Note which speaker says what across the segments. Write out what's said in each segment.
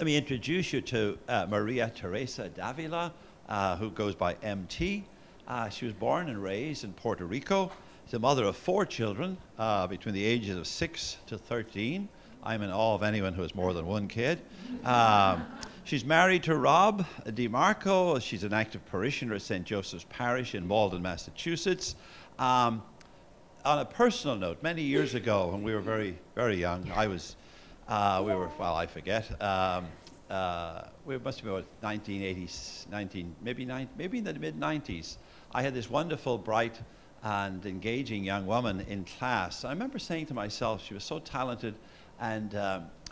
Speaker 1: Let me introduce you to Maria Teresa Davila, who goes by MT. She was born and raised in Puerto Rico. She's the mother of 4 children between the ages of 6 to 13. I'm in awe of anyone who has more than 1 kid. She's married to Rob DiMarco. She's an active parishioner at St. Joseph's Parish in Malden, Massachusetts. On a personal note, many years ago when we were very, very young, I forget. We must have been about 1980s, maybe in the mid-90s. I had this wonderful, bright, and engaging young woman in class. I remember saying to myself, she was so talented and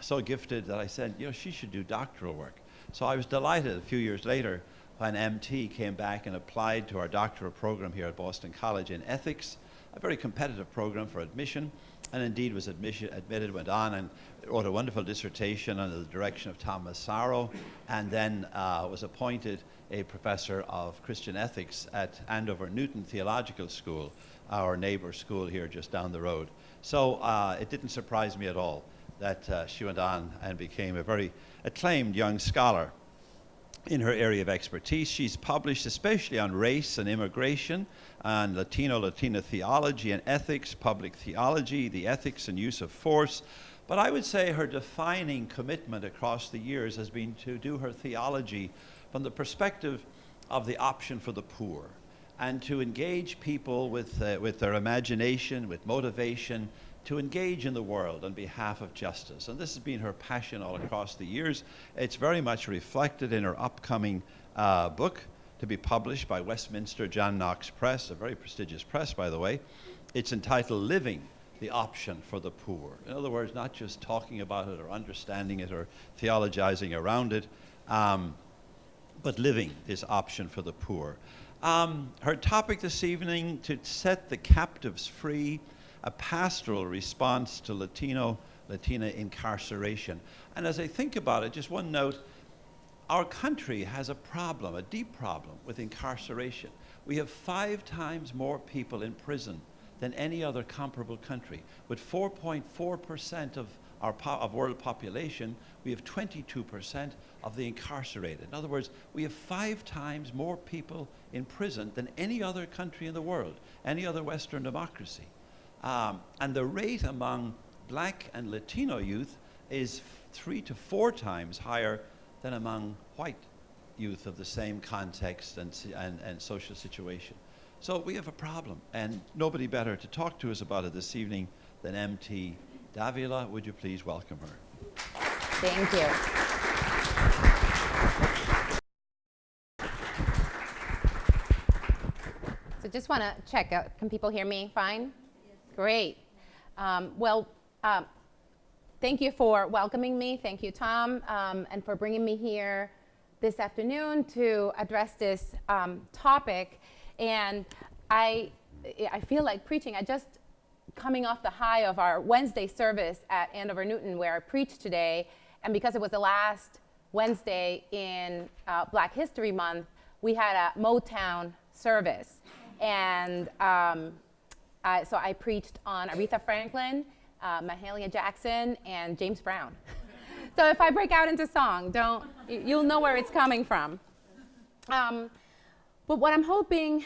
Speaker 1: so gifted that I said, she should do doctoral work. So I was delighted a few years later when MT came back and applied to our doctoral program here at Boston College in ethics, a very competitive program for admission, and indeed was admitted, went on and wrote a wonderful dissertation under the direction of Tom Massaro, and then was appointed a professor of Christian ethics at Andover Newton Theological School, our neighbor school here just down the road. So it didn't surprise me at all that she went on and became a very acclaimed young scholar in her area of expertise. She's published especially on race and immigration, and Latino theology and ethics, public theology, the ethics and use of force. But I would say her defining commitment across the years has been to do her theology from the perspective of the option for the poor, and to engage people with their imagination, with motivation, to engage in the world on behalf of justice. And this has been her passion all across the years. It's very much reflected in her upcoming book to be published by Westminster John Knox Press, a very prestigious press, by the way. It's entitled Living the Option for the Poor. In other words, not just talking about it or understanding it or theologizing around it, but living this option for the poor. Her topic this evening, to set the captives free, a pastoral response to Latina incarceration. And as I think about it, just one note, our country has a problem, a deep problem with incarceration. We have 5 times more people in prison than any other comparable country. With 4.4% of world population, we have 22% of the incarcerated. In other words, we have 5 times more people in prison than any other country in the world, any other Western democracy. And the rate among Black and Latino youth is 3 to 4 times higher than among white youth of the same context and social situation. So we have a problem, and nobody better to talk to us about it this evening than MT Davila. Would you please welcome her?
Speaker 2: Thank you. So just want to check out, can people hear me fine? Great. Thank you for welcoming me. Thank you, Tom, and for bringing me here this afternoon to address this topic. And I feel like preaching. I just coming off the high of our Wednesday service at Andover Newton, where I preached today, and because it was the last Wednesday in Black History Month, we had a Motown service. And so I preached on Aretha Franklin, Mahalia Jackson, and James Brown. So if I break out into song, you'll know where it's coming from. But what I'm hoping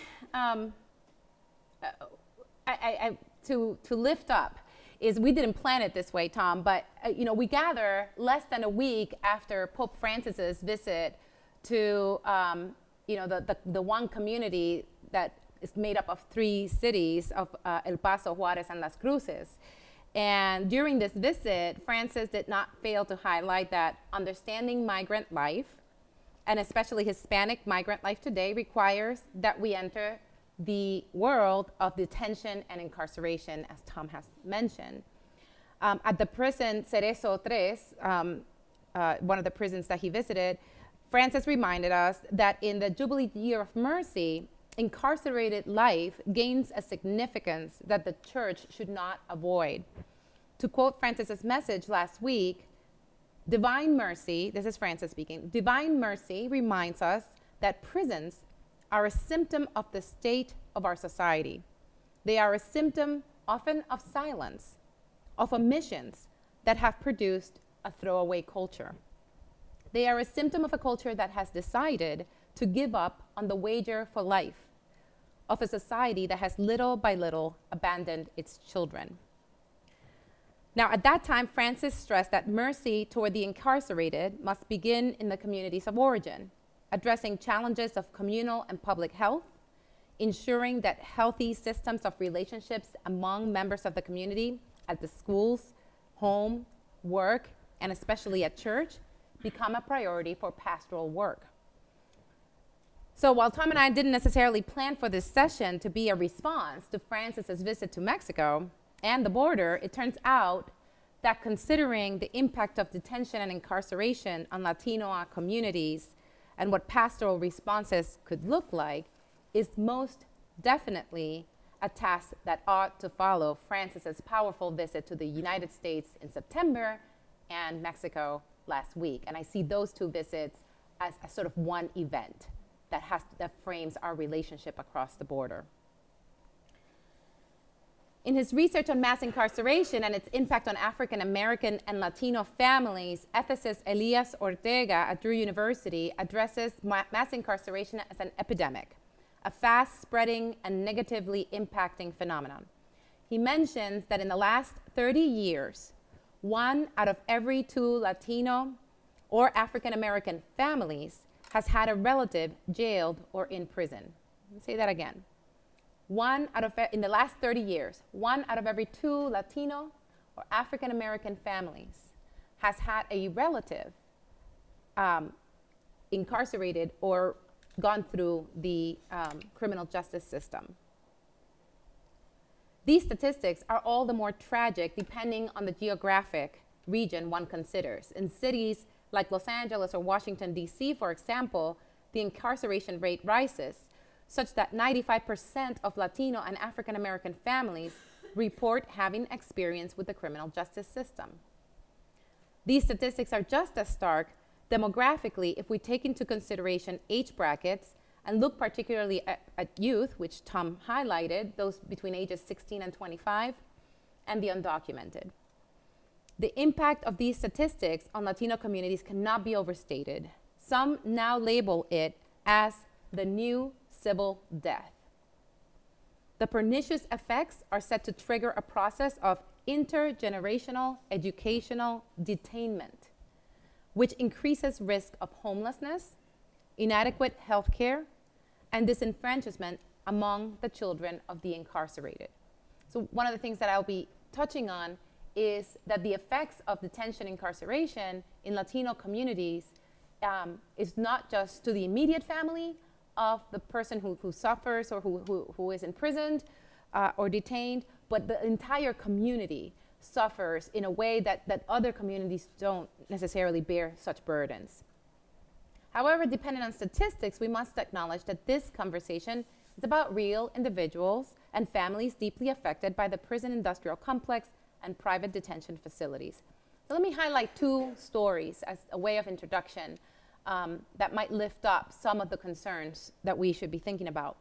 Speaker 2: to lift up is, we didn't plan it this way, Tom, but we gather less than a week after Pope Francis's visit to the one community that is made up of 3 cities of El Paso, Juarez, and Las Cruces. And during this visit, Francis did not fail to highlight that understanding migrant life, and especially Hispanic migrant life today, requires that we enter the world of detention and incarceration, as Tom has mentioned. At the prison Cerezo 3, one of the prisons that he visited, Francis reminded us that in the Jubilee Year of Mercy, incarcerated life gains a significance that the church should not avoid. To quote Francis's message last week, divine mercy, this is Francis speaking, divine mercy reminds us that prisons are a symptom of the state of our society. They are a symptom often of silence, of omissions that have produced a throwaway culture. They are a symptom of a culture that has decided to give up on the wager for life, of a society that has little by little abandoned its children. Now, at that time, Francis stressed that mercy toward the incarcerated must begin in the communities of origin, addressing challenges of communal and public health, ensuring that healthy systems of relationships among members of the community at the schools, home, work, and especially at church become a priority for pastoral work. So while Tom and I didn't necessarily plan for this session to be a response to Francis's visit to Mexico and the border, it turns out that considering the impact of detention and incarceration on Latino communities and what pastoral responses could look like is most definitely a task that ought to follow Francis's powerful visit to the United States in September and Mexico last week. And I see those two visits as a sort of one event that frames our relationship across the border. In his research on mass incarceration and its impact on African American and Latino families, ethicist Elias Ortega at Drew University addresses mass incarceration as an epidemic, a fast-spreading and negatively impacting phenomenon. He mentions that in the last 30 years, 1 out of every 2 Latino or African American families has had a relative jailed or in prison. Let me say that again. In the last 30 years, 1 out of every 2 Latino or African American families has had a relative incarcerated or gone through the criminal justice system. These statistics are all the more tragic depending on the geographic region one considers. In cities like Los Angeles or Washington, D.C., for example, the incarceration rate rises such that 95% of Latino and African American families report having experience with the criminal justice system. These statistics are just as stark demographically if we take into consideration age brackets and look particularly at youth, which Tom highlighted, those between ages 16 and 25, and the undocumented. The impact of these statistics on Latino communities cannot be overstated. Some now label it as the new civil death. The pernicious effects are set to trigger a process of intergenerational educational detainment, which increases risk of homelessness, inadequate health care, and disenfranchisement among the children of the incarcerated. So one of the things that I'll be touching on is that the effects of detention incarceration in Latino communities is not just to the immediate family of the person who suffers or who is imprisoned or detained, but the entire community suffers in a way that other communities don't necessarily bear such burdens. However, depending on statistics, we must acknowledge that this conversation is about real individuals and families deeply affected by the prison industrial complex and private detention facilities. So let me highlight 2 stories as a way of introduction that might lift up some of the concerns that we should be thinking about.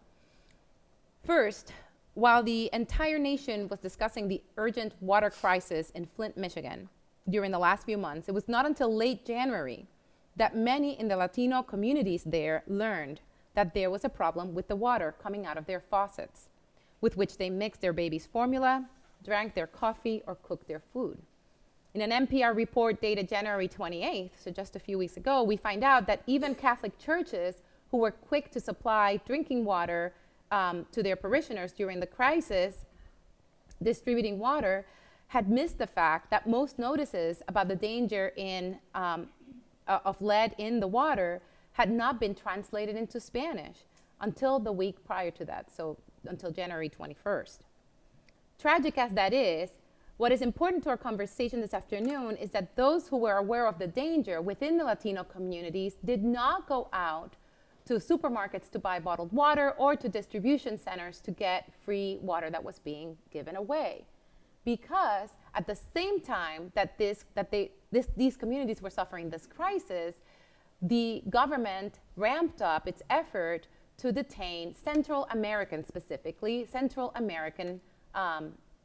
Speaker 2: First, while the entire nation was discussing the urgent water crisis in Flint, Michigan during the last few months, it was not until late January that many in the Latino communities there learned that there was a problem with the water coming out of their faucets, with which they mixed their baby's formula, drank their coffee, or cooked their food. In an NPR report dated January 28th, so just a few weeks ago, we find out that even Catholic churches who were quick to supply drinking water to their parishioners during the crisis, distributing water, had missed the fact that most notices about the danger of lead in the water had not been translated into Spanish until the week prior to that, so until January 21st. Tragic as that is, what is important to our conversation this afternoon is that those who were aware of the danger within the Latino communities did not go out to supermarkets to buy bottled water or to distribution centers to get free water that was being given away. Because at the same time that these communities were suffering this crisis, the government ramped up its effort to detain Central Americans, specifically Central American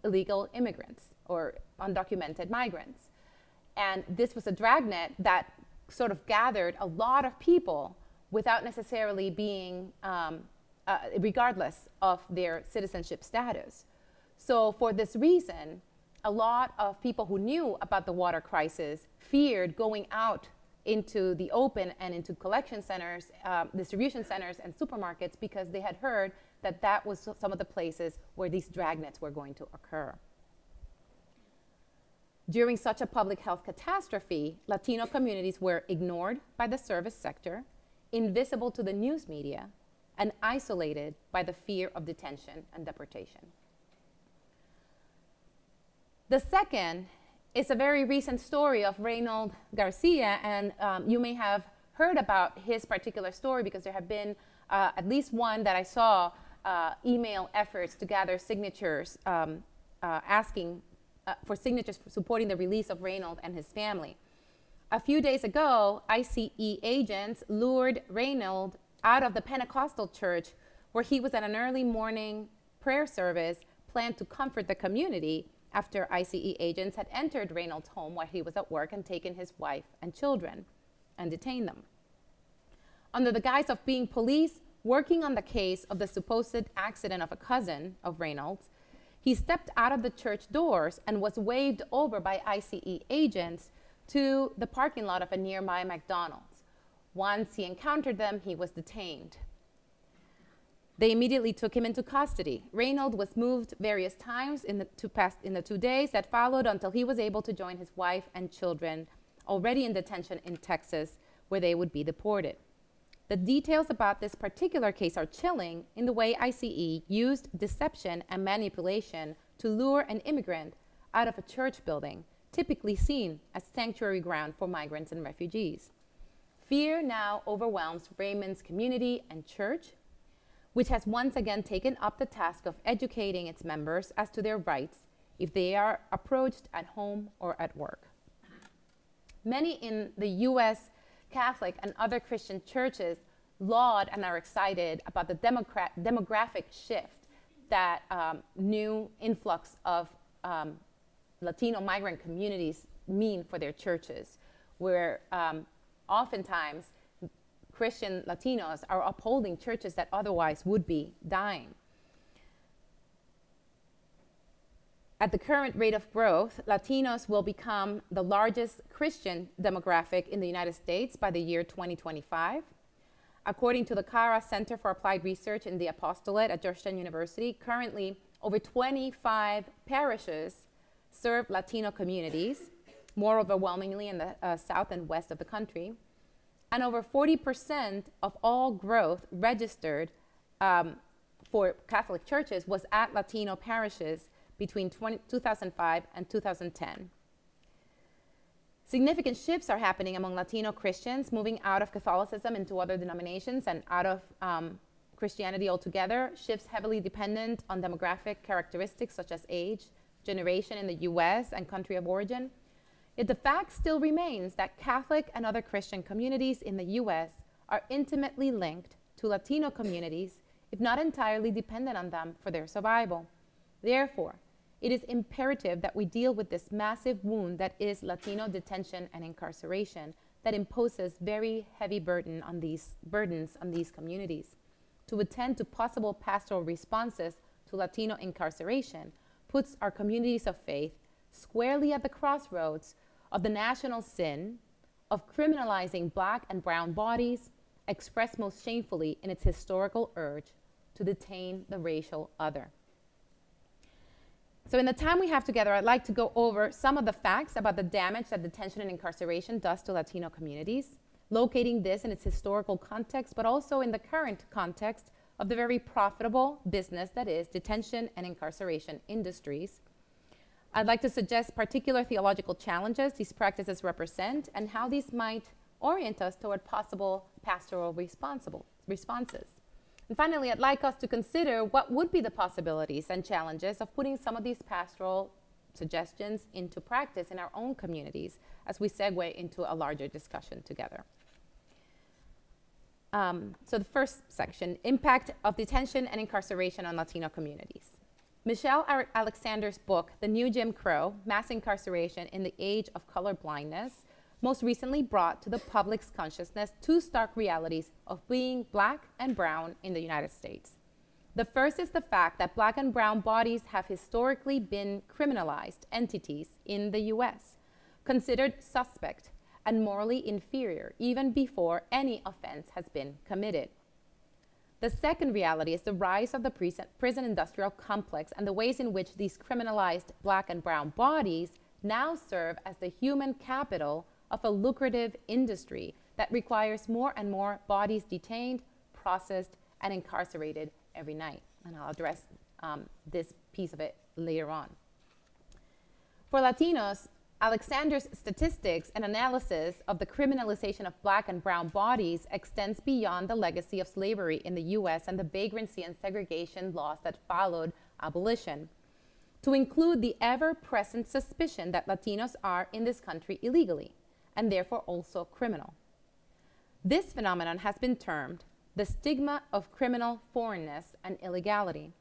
Speaker 2: illegal immigrants or undocumented migrants. And this was a dragnet that sort of gathered a lot of people without necessarily being, regardless of their citizenship status. So for this reason, a lot of people who knew about the water crisis feared going out into the open and into collection centers, distribution centers, and supermarkets because they had heard that that was some of the places where these dragnets were going to occur. During such a public health catastrophe, Latino communities were ignored by the service sector, invisible to the news media, and isolated by the fear of detention and deportation. The second is a very recent story of Reynold Garcia, and you may have heard about his particular story because there have been at least one that I saw email efforts to gather signatures asking for signatures for supporting the release of Reynold and his family. A few days ago, ICE agents lured Reynold out of the Pentecostal church where he was at an early morning prayer service planned to comfort the community after ICE agents had entered Reynold's home while he was at work and taken his wife and children and detained them. Under the guise of being police working on the case of the supposed accident of a cousin of Reynold's, he stepped out of the church doors and was waved over by ICE agents to the parking lot of a nearby McDonald's. Once he encountered them, he was detained. They immediately took him into custody. Reynold was moved various times in the 2 days that followed until he was able to join his wife and children already in detention in Texas, where they would be deported. The details about this particular case are chilling in the way ICE used deception and manipulation to lure an immigrant out of a church building, typically seen as sanctuary ground for migrants and refugees. Fear now overwhelms Raymond's community and church, which has once again taken up the task of educating its members as to their rights if they are approached at home or at work. Many in the U.S. Catholic and other Christian churches laud and are excited about the demographic shift that new influx of Latino migrant communities mean for their churches, where oftentimes Christian Latinos are upholding churches that otherwise would be dying. At the current rate of growth, Latinos will become the largest Christian demographic in the United States by the year 2025. According to the CARA Center for Applied Research in the Apostolate at Georgetown University, currently over 25 parishes serve Latino communities, more overwhelmingly in the south and west of the country. And over 40% of all growth registered for Catholic churches was at Latino parishes between 2005 and 2010. Significant shifts are happening among Latino Christians, moving out of Catholicism into other denominations and out of Christianity altogether, shifts heavily dependent on demographic characteristics such as age, generation in the US, and country of origin. Yet the fact still remains that Catholic and other Christian communities in the US are intimately linked to Latino communities, if not entirely dependent on them for their survival. Therefore, it is imperative that we deal with this massive wound that is Latino detention and incarceration that imposes very heavy burdens on these communities. To attend to possible pastoral responses to Latino incarceration puts our communities of faith squarely at the crossroads of the national sin of criminalizing Black and brown bodies, expressed most shamefully in its historical urge to detain the racial other. So in the time we have together, I'd like to go over some of the facts about the damage that detention and incarceration does to Latino communities, locating this in its historical context, but also in the current context of the very profitable business that is detention and incarceration industries. I'd like to suggest particular theological challenges these practices represent and how these might orient us toward possible pastoral responses. And finally, I'd like us to consider what would be the possibilities and challenges of putting some of these pastoral suggestions into practice in our own communities as we segue into a larger discussion together. So the first section, impact of detention and incarceration on Latino communities. Michelle Alexander's book, The New Jim Crow, Mass Incarceration in the Age of Color Blindness, most recently brought to the public's consciousness two stark realities of being black and brown in the United States. The first is the fact that black and brown bodies have historically been criminalized entities in the US, considered suspect and morally inferior even before any offense has been committed. The second reality is the rise of the prison industrial complex and the ways in which these criminalized black and brown bodies now serve as the human capital of a lucrative industry that requires more and more bodies detained, processed, and incarcerated every night. And I'll address this piece of it later on. For Latinos, Alexander's statistics and analysis of the criminalization of black and brown bodies extends beyond the legacy of slavery in the US and the vagrancy and segregation laws that followed abolition, to include the ever-present suspicion that Latinos are in this country illegally, and therefore also criminal. This phenomenon has been termed the stigma of criminal foreignness and illegality,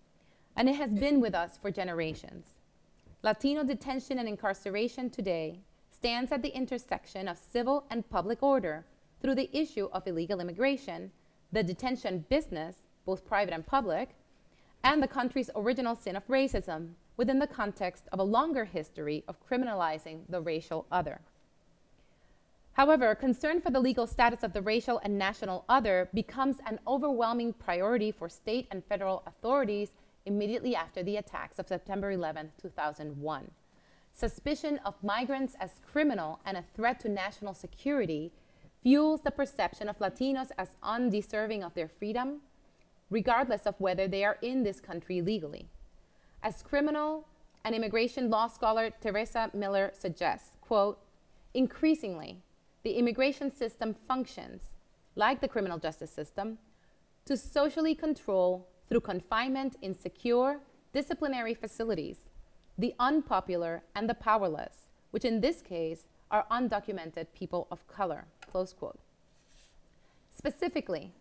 Speaker 2: and it has been with us for generations. Latino detention and incarceration today stands at the intersection of civil and public order through the issue of illegal immigration, the detention business, both private and public, and the country's original sin of racism within the context of a longer history of criminalizing the racial other. However, concern for the legal status of the racial and national other becomes an overwhelming priority for state and federal authorities immediately after the attacks of September 11, 2001. Suspicion of migrants as criminal and a threat to national security fuels the perception of Latinos as undeserving of their freedom, regardless of whether they are in this country legally. As criminal and immigration law scholar Teresa Miller suggests, quote, increasingly, the immigration system functions, like the criminal justice system, to socially control through confinement in secure, disciplinary facilities, the unpopular and the powerless, which in this case are undocumented people of color, close quote. Specifically,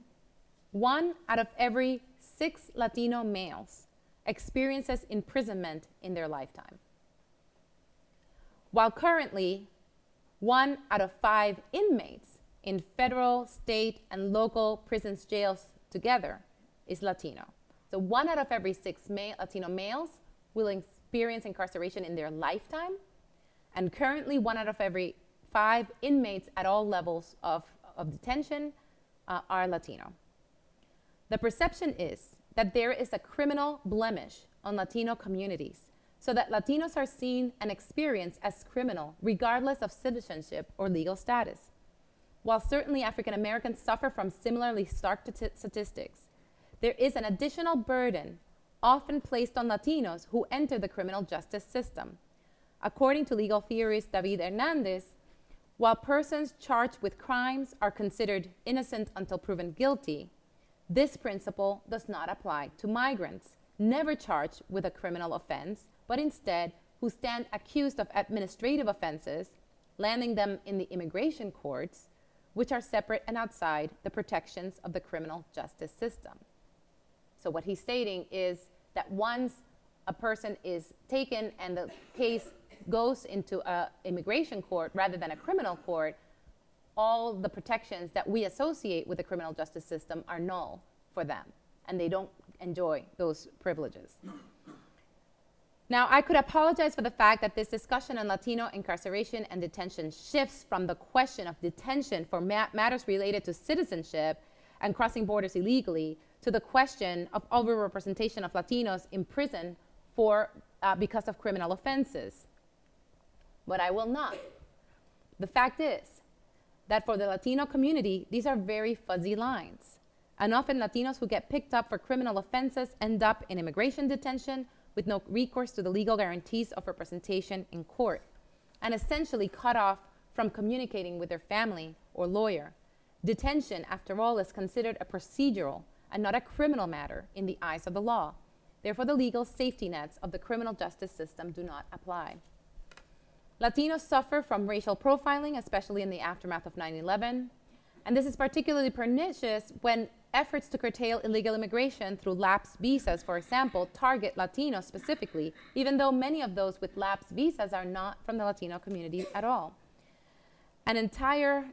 Speaker 2: 1 out of every 6 Latino males experiences imprisonment in their lifetime. While currently, 1 out of 5 inmates in federal, state, and local prisons, jails together is Latino. So 1 out of every 6 Latino males will experience incarceration in their lifetime, and currently 1 out of every 5 inmates at all levels of detention are Latino. The perception is that there is a criminal blemish on Latino communities, so that Latinos are seen and experienced as criminal regardless of citizenship or legal status. While certainly African Americans suffer from similarly stark statistics, there is an additional burden often placed on Latinos who enter the criminal justice system. According to legal theorist David Hernandez, while persons charged with crimes are considered innocent until proven guilty, this principle does not apply to migrants, never charged with a criminal offense, but instead who stand accused of administrative offenses, landing them in the immigration courts, which are separate and outside the protections of the criminal justice system. So what he's stating is that once a person is taken and the case goes into an immigration court rather than a criminal court, all the protections that we associate with the criminal justice system are null for them, and they don't enjoy those privileges. Now, I could apologize for the fact that this discussion on Latino incarceration and detention shifts from the question of detention for matters related to citizenship and crossing borders illegally to the question of overrepresentation of Latinos in prison because of criminal offenses. But I will not. The fact is that for the Latino community, these are very fuzzy lines. And often Latinos who get picked up for criminal offenses end up in immigration detention with no recourse to the legal guarantees of representation in court, and essentially cut off from communicating with their family or lawyer. Detention, after all, is considered a procedural and not a criminal matter in the eyes of the law. Therefore, the legal safety nets of the criminal justice system do not apply. Latinos suffer from racial profiling, especially in the aftermath of 9/11. And this is particularly pernicious when efforts to curtail illegal immigration through lapsed visas, for example, target Latinos specifically, even though many of those with lapsed visas are not from the Latino community at all. An entire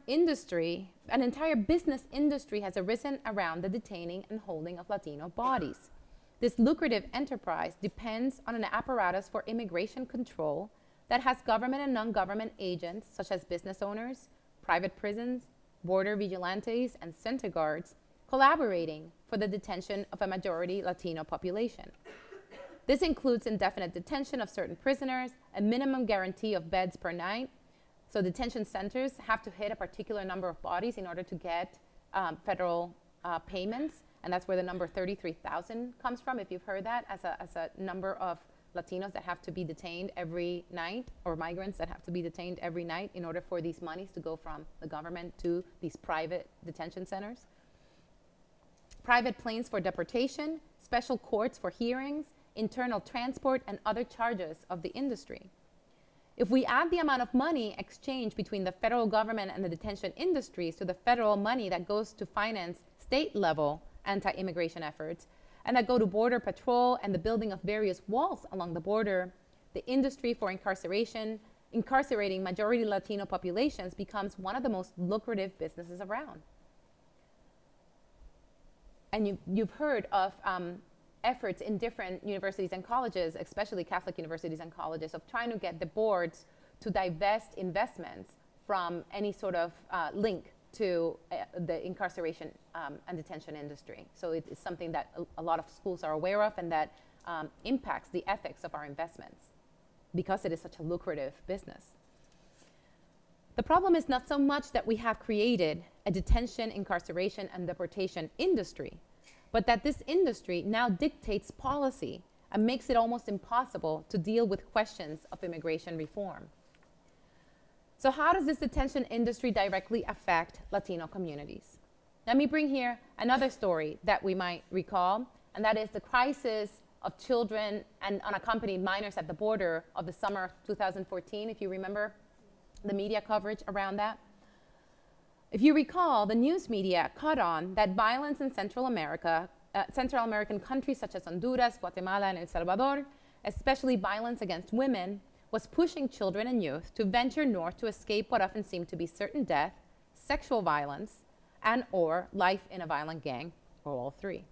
Speaker 2: business industry has arisen around the detaining and holding of Latino bodies. This lucrative enterprise depends on an apparatus for immigration control that has government and non-government agents, such as business owners, private prisons, border vigilantes, and center guards, collaborating for the detention of a majority Latino population. This includes indefinite detention of certain prisoners, a minimum guarantee of beds per night. So detention centers have to hit a particular number of bodies in order to get federal payments, and that's where the number 33,000 comes from, if you've heard that, as a number of Latinos that have to be detained every night, or migrants that have to be detained every night in order for these monies to go from the government to these private detention centers. Private planes for deportation, special courts for hearings, internal transport, and other charges of the industry. If we add the amount of money exchanged between the federal government and the detention industries to the federal money that goes to finance state-level anti-immigration efforts, and that go to border patrol and the building of various walls along the border, the industry for incarcerating majority Latino populations becomes one of the most lucrative businesses around. And you've heard of efforts in different universities and colleges, especially Catholic universities and colleges, of trying to get the boards to divest investments from any sort of link to the incarceration and detention industry. So it's something that a lot of schools are aware of, and that impacts the ethics of our investments because it is such a lucrative business. The problem is not so much that we have created a detention, incarceration, and deportation industry, but that this industry now dictates policy and makes it almost impossible to deal with questions of immigration reform. So how does this detention industry directly affect Latino communities? Let me bring here another story that we might recall, and that is the crisis of children and unaccompanied minors at the border of the summer of 2014, if you remember the media coverage around that. If you recall, the news media caught on that violence in Central American countries such as Honduras, Guatemala, and El Salvador, especially violence against women, was pushing children and youth to venture north to escape what often seemed to be certain death, sexual violence, and/or life in a violent gang, or all three.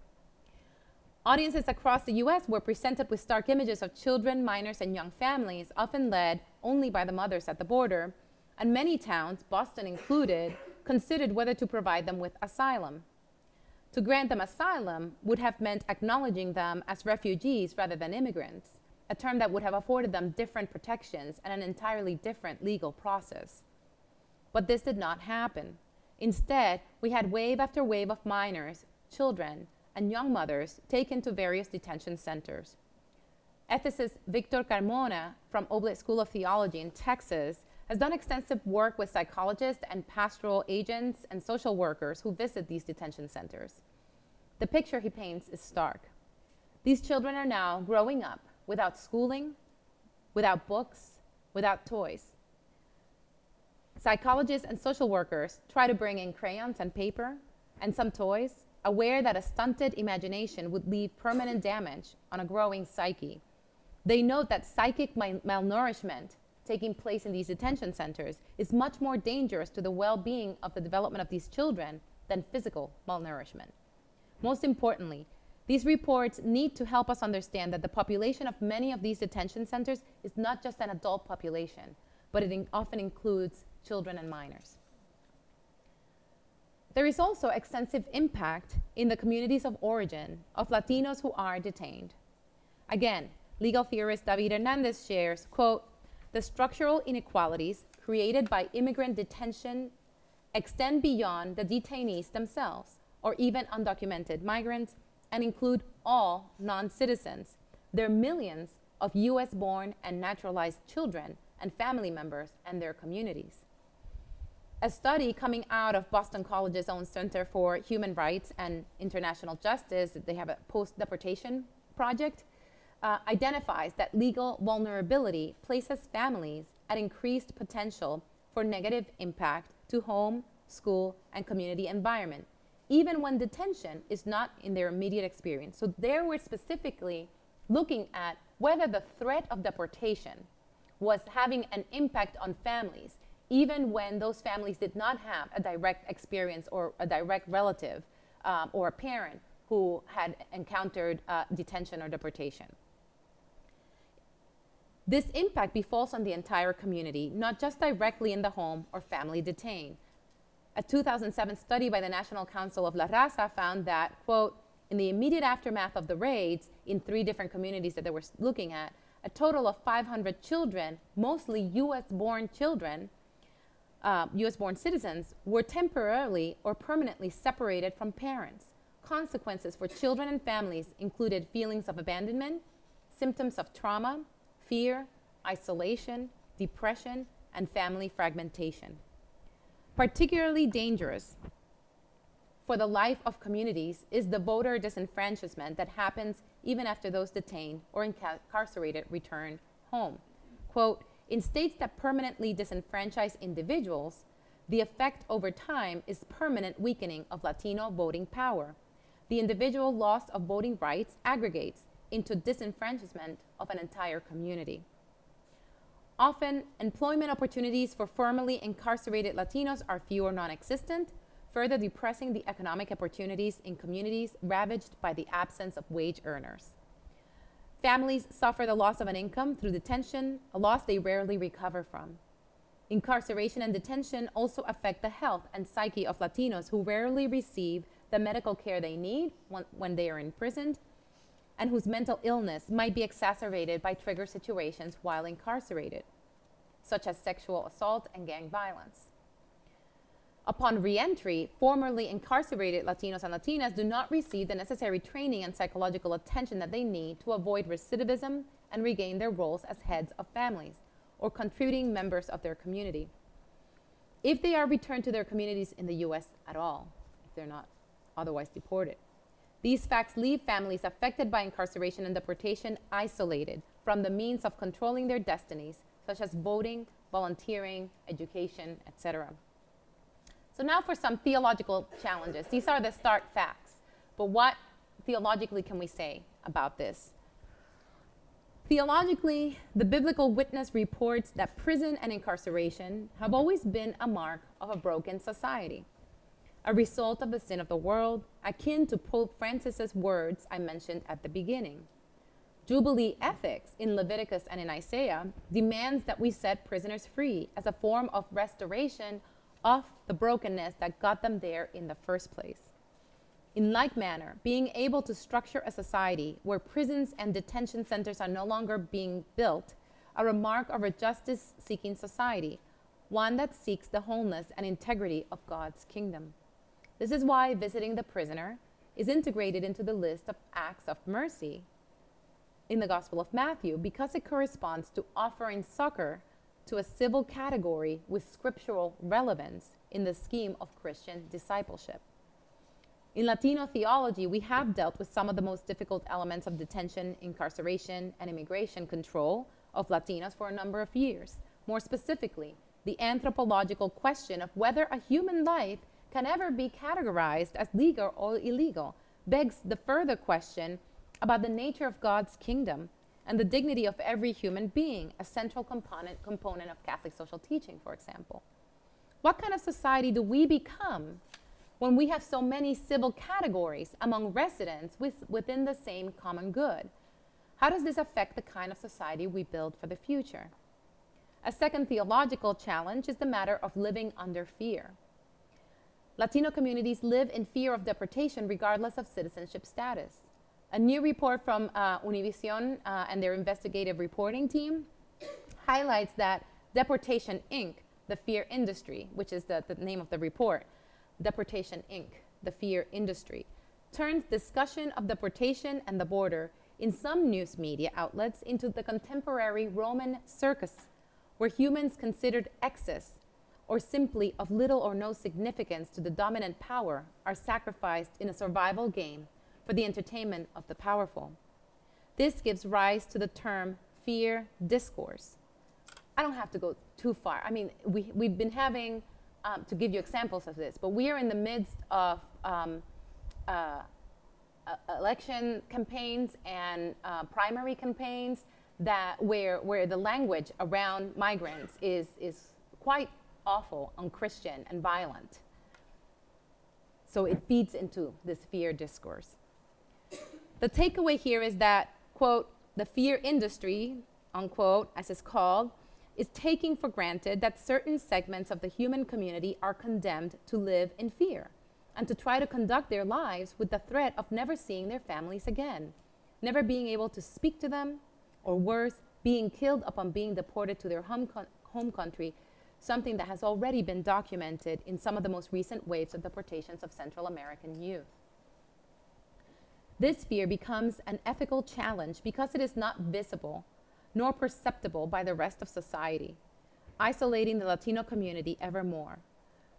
Speaker 2: Audiences across the US were presented with stark images of children, minors, and young families, often led only by the mothers at the border, and many towns, Boston included, considered whether to provide them with asylum. To grant them asylum would have meant acknowledging them as refugees rather than immigrants, a term that would have afforded them different protections and an entirely different legal process. But this did not happen. Instead, we had wave after wave of minors, children, and young mothers taken to various detention centers. Ethicist Victor Carmona from Oblate School of Theology in Texas has done extensive work with psychologists and pastoral agents and social workers who visit these detention centers. The picture he paints is stark. These children are now growing up without schooling, without books, without toys. Psychologists and social workers try to bring in crayons and paper and some toys, aware that a stunted imagination would leave permanent damage on a growing psyche. They note that psychic malnourishment taking place in these detention centers is much more dangerous to the well-being of the development of these children than physical malnourishment. Most importantly, these reports need to help us understand that the population of many of these detention centers is not just an adult population, but it often includes children and minors. There is also extensive impact in the communities of origin of Latinos who are detained. Again, legal theorist David Hernandez shares, quote, "The structural inequalities created by immigrant detention extend beyond the detainees themselves, or even undocumented migrants, and include all non-citizens. There are millions of US-born and naturalized children and family members and their communities." A study coming out of Boston College's own Center for Human Rights and International Justice, they have a post-deportation project, identifies that legal vulnerability places families at increased potential for negative impact to home, school, and community environment, even when detention is not in their immediate experience. So there we're specifically looking at whether the threat of deportation was having an impact on families, even when those families did not have a direct experience or a direct relative or a parent who had encountered detention or deportation. This impact befalls on the entire community, not just directly in the home or family detained. A 2007 study by the National Council of La Raza found that, quote, in the immediate aftermath of the raids in 3 different communities that they were looking at, a total of 500 children, mostly US-born children, US-born citizens, were temporarily or permanently separated from parents. Consequences for children and families included feelings of abandonment, symptoms of trauma, fear, isolation, depression, and family fragmentation. Particularly dangerous for the life of communities is the voter disenfranchisement that happens even after those detained or incarcerated return home. Quote, in states that permanently disenfranchise individuals, the effect over time is permanent weakening of Latino voting power. The individual loss of voting rights aggregates into disenfranchisement of an entire community. Often, employment opportunities for formerly incarcerated Latinos are few or non-existent, further depressing the economic opportunities in communities ravaged by the absence of wage earners. Families suffer the loss of an income through detention, a loss they rarely recover from. Incarceration and detention also affect the health and psyche of Latinos who rarely receive the medical care they need when they are imprisoned, and whose mental illness might be exacerbated by trigger situations while incarcerated, such as sexual assault and gang violence. Upon re-entry, formerly incarcerated Latinos and Latinas do not receive the necessary training and psychological attention that they need to avoid recidivism and regain their roles as heads of families or contributing members of their community, if they are returned to their communities in the US at all, if they're not otherwise deported. These facts leave families affected by incarceration and deportation isolated from the means of controlling their destinies, such as voting, volunteering, education, etc. So now for some theological challenges. These are the start facts, but what theologically can we say about this? Theologically, the biblical witness reports that prison and incarceration have always been a mark of a broken society, a result of the sin of the world, akin to Pope Francis's words I mentioned at the beginning. Jubilee ethics in Leviticus and in Isaiah demands that we set prisoners free as a form of restoration of the brokenness that got them there in the first place. In like manner, being able to structure a society where prisons and detention centers are no longer being built are a mark of a justice-seeking society, one that seeks the wholeness and integrity of God's kingdom. This is why visiting the prisoner is integrated into the list of acts of mercy in the Gospel of Matthew, because it corresponds to offering succor to a civil category with scriptural relevance in the scheme of Christian discipleship. In Latino theology, we have dealt with some of the most difficult elements of detention, incarceration, and immigration control of Latinos for a number of years. More specifically, the anthropological question of whether a human life can ever be categorized as legal or illegal begs the further question about the nature of God's kingdom and the dignity of every human being, a central component of Catholic social teaching, for example. What kind of society do we become when we have so many civil categories among residents within the same common good? How does this affect the kind of society we build for the future? A second theological challenge is the matter of living under fear. Latino communities live in fear of deportation regardless of citizenship status. A new report from Univision and their investigative reporting team highlights that Deportation Inc., the fear industry, which is the name of the report, Deportation Inc., the fear industry, turns discussion of deportation and the border in some news media outlets into the contemporary Roman circus, where humans considered excess or simply of little or no significance to the dominant power are sacrificed in a survival game for the entertainment of the powerful. This gives rise to the term fear discourse. I don't have to go too far. I mean, we've been having, to give you examples of this, but we are in the midst of election campaigns and primary campaigns where the language around migrants is quite awful, unchristian, and violent. So it feeds into this fear discourse. The takeaway here is that, quote, the fear industry, unquote, as it's called, is taking for granted that certain segments of the human community are condemned to live in fear and to try to conduct their lives with the threat of never seeing their families again, never being able to speak to them, or worse, being killed upon being deported to their home country, something that has already been documented in some of the most recent waves of deportations of Central American youth. This fear becomes an ethical challenge because it is not visible nor perceptible by the rest of society, isolating the Latino community ever more.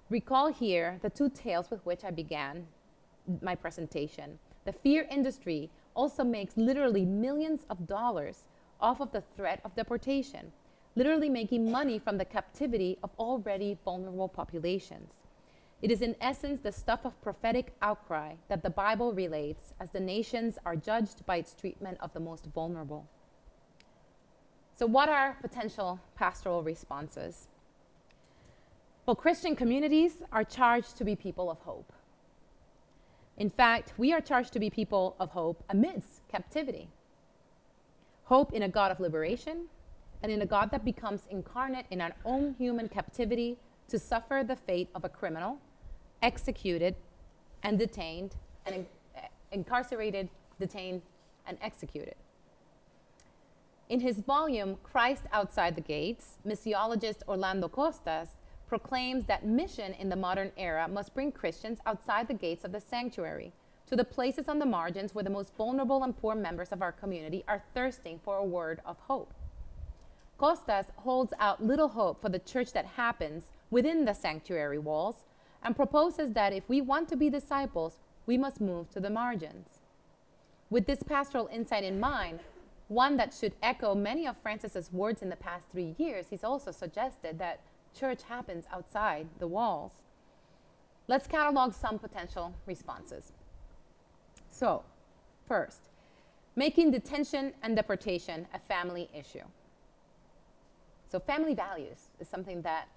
Speaker 2: Recall here the two tales with which I began my presentation. The fear industry also makes literally millions of dollars off of the threat of deportation, literally making money from the captivity of already vulnerable populations. It is in essence the stuff of prophetic outcry that the Bible relates as the nations are judged by its treatment of the most vulnerable. So what are potential pastoral responses? Well, Christian communities are charged to be people of hope. In fact, we are charged to be people of hope amidst captivity. Hope in a God of liberation and in a God that becomes incarnate in our own human captivity to suffer the fate of a criminal, executed and detained, and incarcerated, detained, and executed. In his volume, Christ Outside the Gates, missiologist Orlando Costas proclaims that mission in the modern era must bring Christians outside the gates of the sanctuary, to the places on the margins where the most vulnerable and poor members of our community are thirsting for a word of hope. Costas holds out little hope for the church that happens within the sanctuary walls and proposes that if we want to be disciples, we must move to the margins. With this pastoral insight in mind, one that should echo many of Francis's words in the past 3 years, he's also suggested that church happens outside the walls. Let's catalog some potential responses. So, first, making detention and deportation a family issue. So family values is something that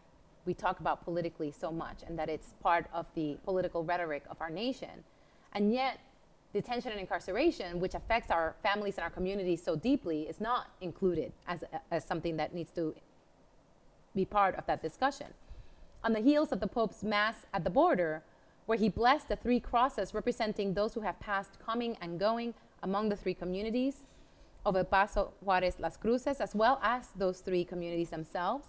Speaker 2: we talk about politically so much, and that it's part of the political rhetoric of our nation. And yet, detention and incarceration, which affects our families and our communities so deeply, is not included as something that needs to be part of that discussion. On the heels of the Pope's Mass at the border, where he blessed the 3 crosses representing those who have passed coming and going among the 3 communities of El Paso, Juarez, Las Cruces, as well as those 3 communities themselves,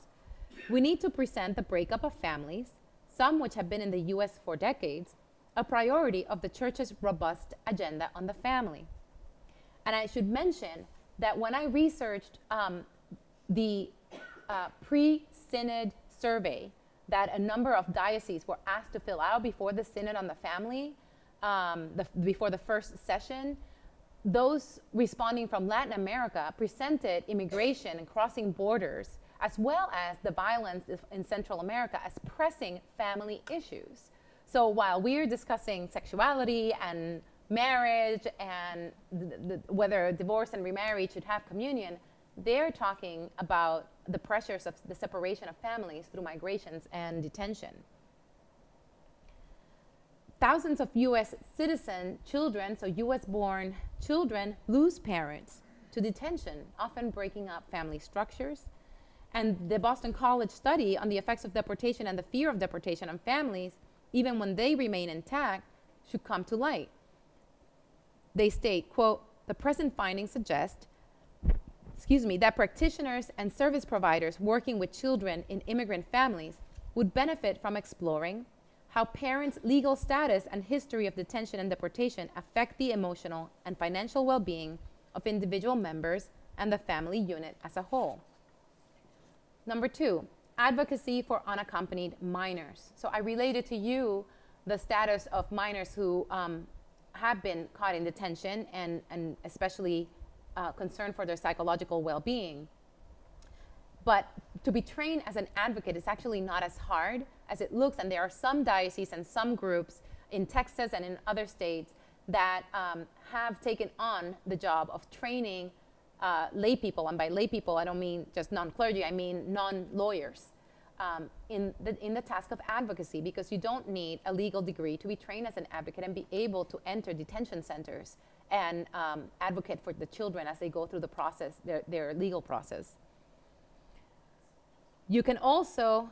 Speaker 2: we need to present the breakup of families, some which have been in the U.S. for decades, a priority of the Church's robust agenda on the family. And I should mention that when I researched the pre-synod survey that a number of dioceses were asked to fill out before the Synod on the Family, before the first session, those responding from Latin America presented immigration and crossing borders, as well as the violence in Central America, as pressing family issues. So while we're discussing sexuality and marriage and whether divorce and remarriage should have communion, they're talking about the pressures of the separation of families through migrations and detention. Thousands of U.S. citizen children, so U.S.-born children, lose parents to detention, often breaking up family structures. And the Boston College study on the effects of deportation and the fear of deportation on families, even when they remain intact, should come to light. They state, quote, the present findings suggest that practitioners and service providers working with children in immigrant families would benefit from exploring how parents' legal status and history of detention and deportation affect the emotional and financial well-being of individual members and the family unit as a whole. Number 2, advocacy for unaccompanied minors. So I related to you the status of minors who have been caught in detention and especially concern for their psychological well-being. But to be trained as an advocate is actually not as hard as it looks, and there are some dioceses and some groups in Texas and in other states that have taken on the job of training lay people, and by lay people I don't mean just non-clergy, I mean non-lawyers, in the task of advocacy, because you don't need a legal degree to be trained as an advocate and be able to enter detention centers and advocate for the children as they go through the process, their legal process. You can also,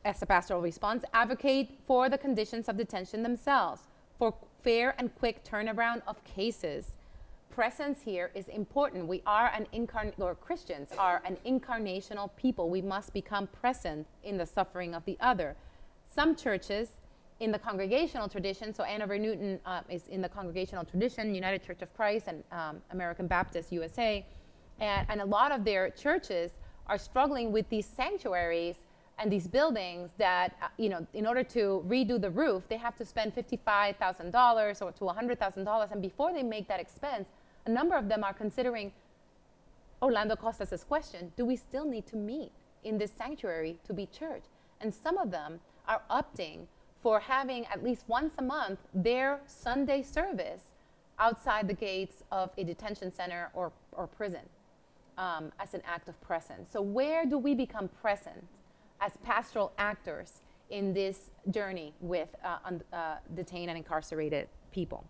Speaker 2: as a pastoral response, advocate for the conditions of detention themselves, for fair and quick turnaround of cases. Presence here is important. We are Christians are an incarnational people. We must become present in the suffering of the other. Some churches in the congregational tradition, so Ann Arbor Newton is in the congregational tradition, United Church of Christ and American Baptist USA, and a lot of their churches are struggling with these sanctuaries and these buildings that, in order to redo the roof, they have to spend $55,000 or to $100,000. And before they make that expense, a number of them are considering, Orlando Costas' question, do we still need to meet in this sanctuary to be church? And some of them are opting for having at least once a month their Sunday service outside the gates of a detention center or prison as an act of presence. So where do we become present as pastoral actors in this journey with detained and incarcerated people?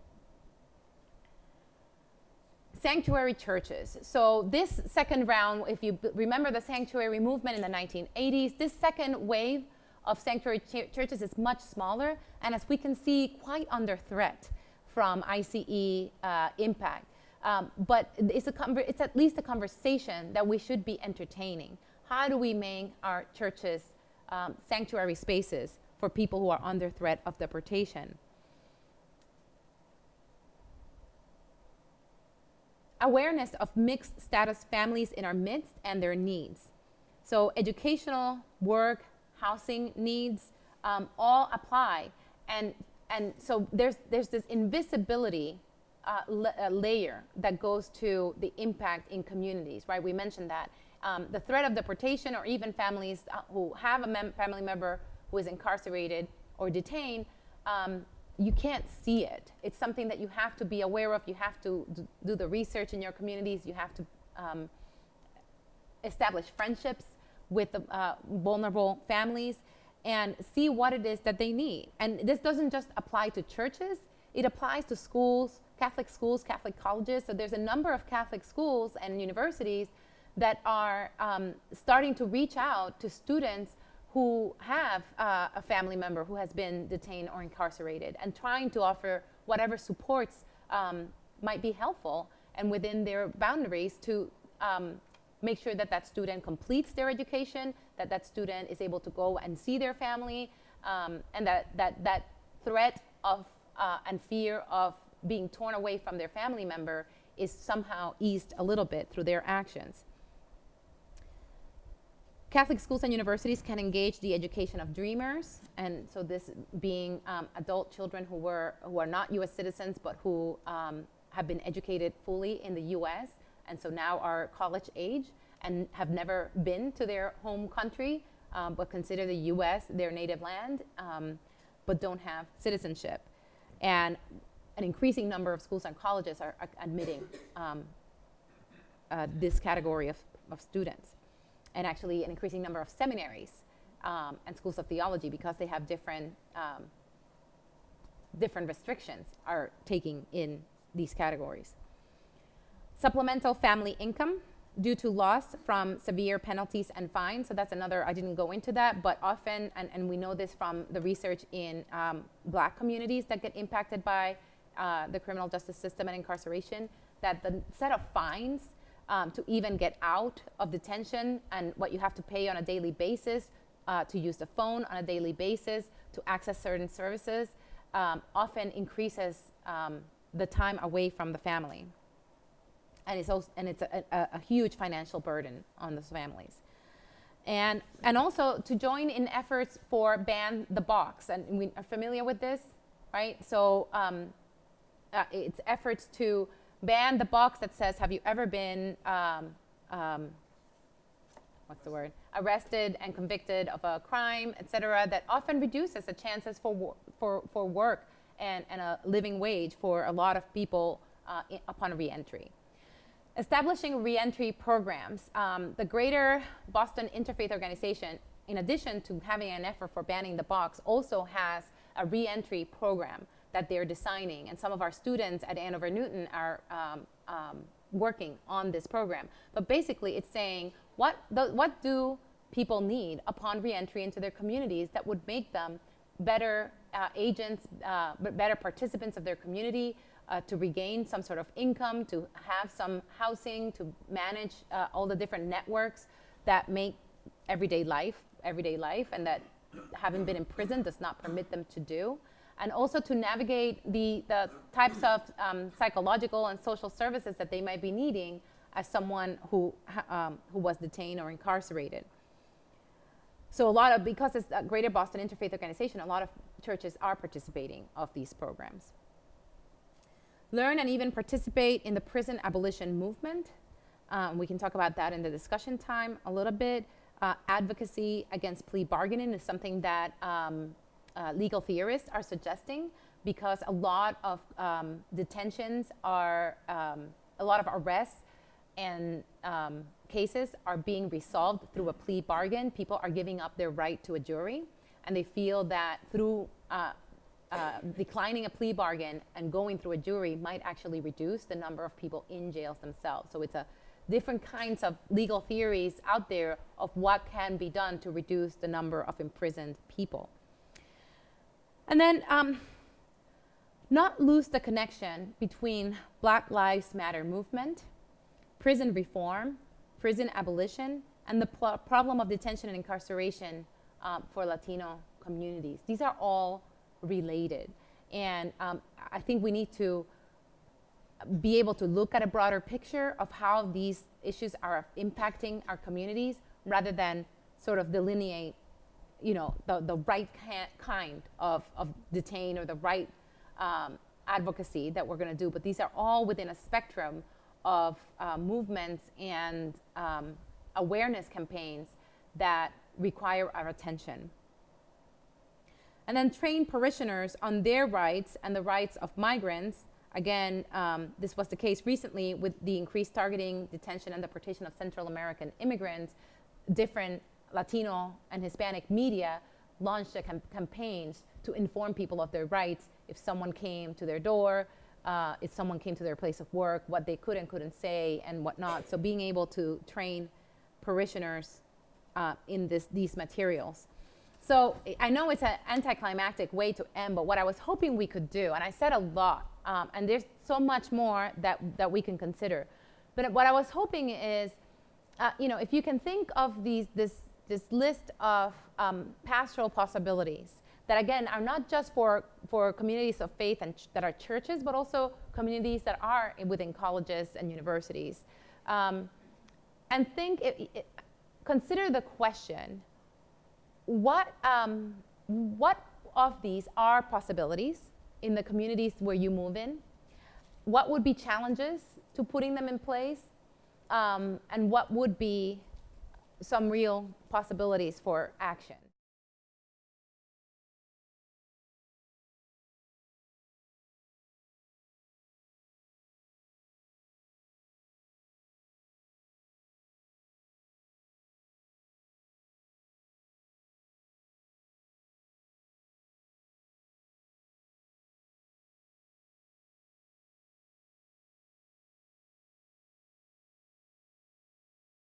Speaker 2: Sanctuary churches. So this second round, if you remember the sanctuary movement in the 1980s, this second wave of sanctuary churches is much smaller, and as we can see, quite under threat from ICE impact. But it's at least a conversation that we should be entertaining. How do we make our churches sanctuary spaces for people who are under threat of deportation? Awareness of mixed status families in our midst and their needs. So educational, work, housing needs all apply. And so there's this invisibility layer that goes to the impact in communities, right? We mentioned that. The threat of deportation, or even families who have a family member who is incarcerated or detained, you can't see it. It's something that you have to be aware of. You have to do the research in your communities. You have to establish friendships with the vulnerable families and see what it is that they need. And this doesn't just apply to churches. It applies to schools, Catholic colleges. So there's a number of Catholic schools and universities that are starting to reach out to students who have a family member who has been detained or incarcerated, and trying to offer whatever supports might be helpful and within their boundaries to make sure that that student completes their education, that that student is able to go and see their family, and that threat of and fear of being torn away from their family member is somehow eased a little bit through their actions. Catholic schools and universities can engage the education of dreamers, and so this being adult children who are not U.S. citizens, but who have been educated fully in the U.S., and so now are college age and have never been to their home country, but consider the U.S. their native land, but don't have citizenship. And an increasing number of schools and colleges are admitting this category of students. And actually an increasing number of seminaries and schools of theology, because they have different restrictions, are taking in these categories. Supplemental family income due to loss from severe penalties and fines. So that's another, I didn't go into that, but often, and we know this from the research in Black communities that get impacted by the criminal justice system and incarceration, that the set of fines to even get out of detention, and what you have to pay on a daily basis to use the phone on a daily basis to access certain services often increases the time away from the family. And it's a huge financial burden on those families. And also to join in efforts for Ban the Box. And we are familiar with this, right? So it's efforts to ban the box that says, have you ever been, arrested and convicted of a crime, et cetera, that often reduces the chances for work and a living wage for a lot of people upon reentry. Establishing reentry programs. The Greater Boston Interfaith Organization in addition to having an effort for banning the box, also has a reentry program that they're designing. And some of our students at Andover Newton are working on this program. But basically, it's saying, what do people need upon reentry into their communities that would make them better agents, better participants of their community, to regain some sort of income, to have some housing, to manage all the different networks that make everyday life, and that having been in prison does not permit them to do. And also to navigate the types of psychological and social services that they might be needing as someone who was detained or incarcerated. So because it's a Greater Boston Interfaith Organization, a lot of churches are participating of these programs. Learn and even participate in the prison abolition movement. We can talk about that in the discussion time a little bit. Advocacy against plea bargaining is something that legal theorists are suggesting, because a lot of detentions are, a lot of arrests and cases are being resolved through a plea bargain. People are giving up their right to a jury, and they feel that through declining a plea bargain and going through a jury might actually reduce the number of people in jails themselves. So it's a different kinds of legal theories out there of what can be done to reduce the number of imprisoned people. And then not lose the connection between Black Lives Matter movement, prison reform, prison abolition, and the problem of detention and incarceration for Latino communities. These are all related. And I think we need to be able to look at a broader picture of how these issues are impacting our communities, rather than sort of delineate, the right kind of detain, or the right advocacy that we're going to do. But these are all within a spectrum of movements and awareness campaigns that require our attention. And then train parishioners on their rights and the rights of migrants. Again, this was the case recently with the increased targeting, detention, and deportation of Central American immigrants. Different Latino and Hispanic media launched campaigns to inform people of their rights if someone came to their door, if someone came to their place of work, what they could and couldn't say, and whatnot. So being able to train parishioners in these materials. So I know it's an anticlimactic way to end, but what I was hoping we could do, and I said a lot, and there's so much more that we can consider. But what I was hoping is, if you can think of this list of pastoral possibilities that, again, are not just for communities of faith and that are churches, but also communities that are within colleges and universities. And consider the question, what of these are possibilities in the communities where you move in? What would be challenges to putting them in place? And what would be some real possibilities for action?